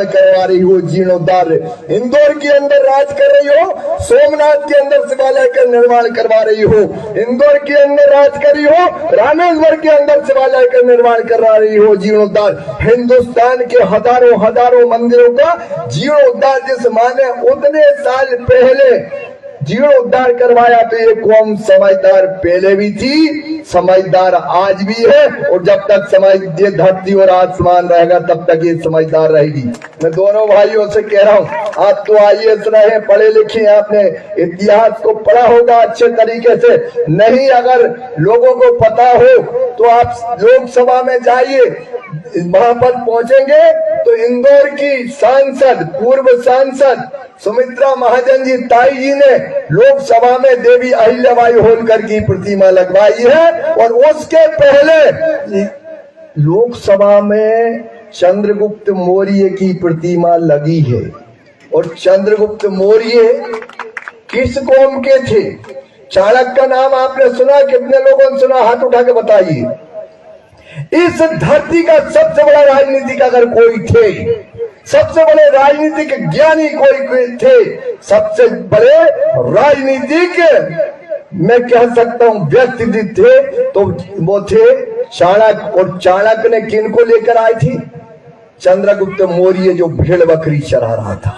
करवा रही हो जीर्णोद्धार, इंदौर के अंदर राज कर रही हो, सोमनाथ के अंदर शिवालय का निर्माण करवा रही हो, इंदौर के अंदर राज कर रही हो, रामेश्वर के अंदर शिवालय का निर्माण करवा रही हो जीर्णोद्धार। हिंदुस्तान के हजारों हजारों मंदिरों का जीर्णोद्धार जिस माने उतने साल पहले जीर्णोद्धार करवाया, तो ये कौम समझदार पहले भी थी, समझदार आज भी है, और जब तक समझ ये धरती और आसमान रहेगा तब तक ये समझदार रहेगी। मैं दोनों भाइयों से कह रहा हूँ, आप तो IAS रहे, पढ़े लिखे, आपने इतिहास को पढ़ा होगा अच्छे तरीके से, नहीं अगर लोगों को पता हो तो आप लोकसभा में जाइए, वहां पर पहुंचेंगे तो इंदौर की सांसद, पूर्व सांसद सुमित्रा महाजन जी ताई जी ने लोकसभा में देवी अहिल्याबाई होलकर की प्रतिमा लगवाई है, और उसके पहले लोकसभा में चंद्रगुप्त मौर्य की प्रतिमा लगी है। और चंद्रगुप्त मौर्य किस कौम के थे? चाणक्य का नाम आपने सुना? कितने लोगों ने सुना? हाथ उठा के बताइए। इस धरती का सबसे बड़ा राजनीतिक अगर कोई थे, सबसे बड़े राजनीतिक ज्ञानी कोई थे, सबसे बड़े राजनीतिक मैं कह सकता हूं व्यक्ति थे, तो वो थे चाणक्य। और चाणक्य ने किन को लेकर आई थी? चंद्रगुप्त मौर्य जो भेड़ बकरी चरा रहा था,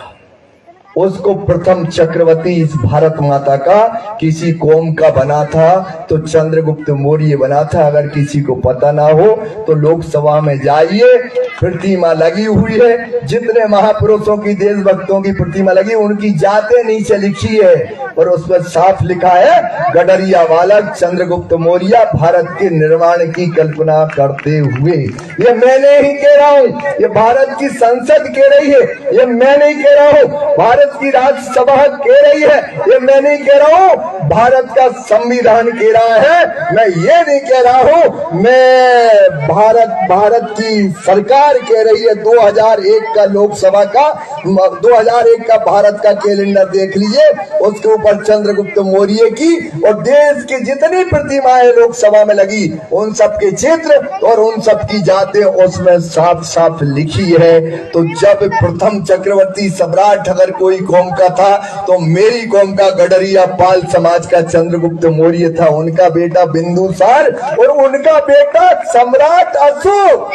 उसको प्रथम चक्रवर्ती इस भारत माता का किसी कौम का बना था तो चंद्रगुप्त मौर्य बना था। अगर किसी को पता ना हो तो लोकसभा में जाइए, प्रतिमा लगी हुई है, जितने महापुरुषों की, देशभक्तों की प्रतिमा लगी, उनकी जाते नीचे लिखी है, और उस पर साफ लिखा है गडरिया बालक चंद्रगुप्त मौर्य भारत के निर्माण की कल्पना करते हुए। ये मैं नहीं कह रहा हूँ, ये भारत की संसद कह रही है, ये मैं नहीं कह रहा हूँ, भारत की राज्यसभा कह रही है, ये मैं नहीं कह रहा हूँ, भारत का संविधान कह रहा है, मैं ये नहीं कह रहा हूँ, मैं भारत की सरकार कह रही है। 2001 का लोकसभा का, 2001 का भारत का कैलेंडर देख लीजिए, उसके ऊपर चंद्रगुप्त मौर्य की और देश की जितनी प्रतिमाएं लोकसभा में लगी, उन सब के चित्र और उन सब की जातें उसमें साफ साफ लिखी है। तो जब प्रथम चक्रवर्ती सम्राट अगर कोई कौम का था तो मेरी कौम का गडरिया पाल समाज का चंद्रगुप्त मौर्य था, उनका बेटा बिंदुसार और उनका बेटा सम्राट अशोक।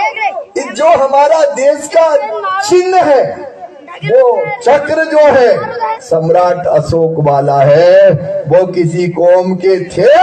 जो हमारा देश का चिन्ह है, वो चक्र जो है सम्राट अशोक वाला है, वो किसी कौम के थे,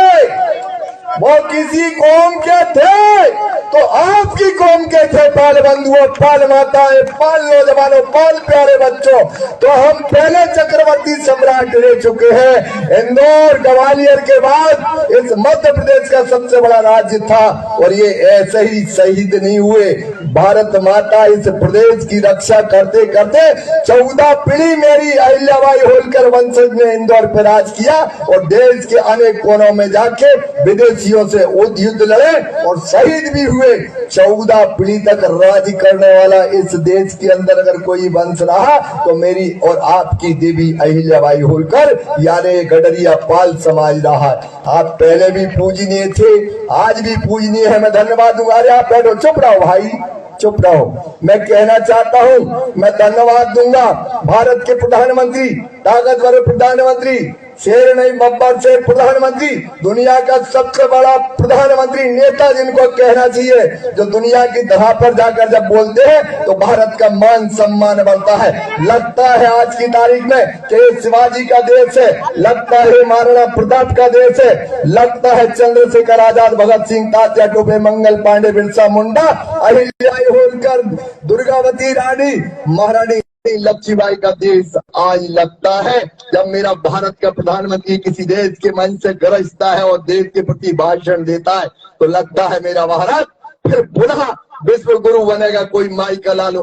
वो किसी कौम के थे, तो आपकी कौम के थे पाल बंधुओं, पाल माताएं, पाल नौजवानों, पाल प्यारे बच्चों। तो हम पहले चक्रवर्ती सम्राट रह चुके हैं। इंदौर ग्वालियर के बाद इस मध्य प्रदेश का सबसे बड़ा राज्य था, और ये ऐसे ही शहीद नहीं हुए। भारत माता इस प्रदेश की रक्षा करते करते 14 पीढ़ी मेरी अहिल्याबाई होलकर वंशज ने इंदौर पर राज किया, और देश के अनेक कोनों में जाके विदेशियों से युद्ध लड़े और शहीद भी हुए। 14 पीढ़ी तक राज करने वाला इस देश के अंदर अगर कोई वंश रहा तो मेरी और आपकी देवी अहिल्याबाई होलकर यानी गडरिया पाल समाज रहा। आप पहले भी पूजनीय थे, आज भी पूजनीय है। मैं धन्यवाद दूंगा। अरे आप बैठो, चुप रहो भाई, चुप रहो। मैं कहना चाहता हूं, मैं धन्यवाद दूंगा भारत के प्रधानमंत्री, ताकतवर प्रधानमंत्री, शेर नहीं बब्बर से प्रधानमंत्री, दुनिया का सबसे बड़ा प्रधानमंत्री, नेता जिनको कहना चाहिए, जो दुनिया की धरा पर जाकर जब बोलते हैं तो भारत का मान सम्मान बढ़ता है। लगता है आज की तारीख में कि शिवाजी का देश है, लगता है महाराणा प्रताप का देश है, लगता है चंद्रशेखर आजाद, भगत सिंह, तात्या टोपे, मंगल पांडे, बिरसा मुंडा, अहिल्याबाई होलकर, दुर्गावती रानी, महारानी लक्ष्मीबाई का देश आज लगता है। जब मेरा भारत का प्रधानमंत्री किसी देश के मंच से गरजता है और देश के प्रति भाषण देता है तो लगता है मेरा भारत फिर पुनः विश्व गुरु बनेगा। कोई माई का लाल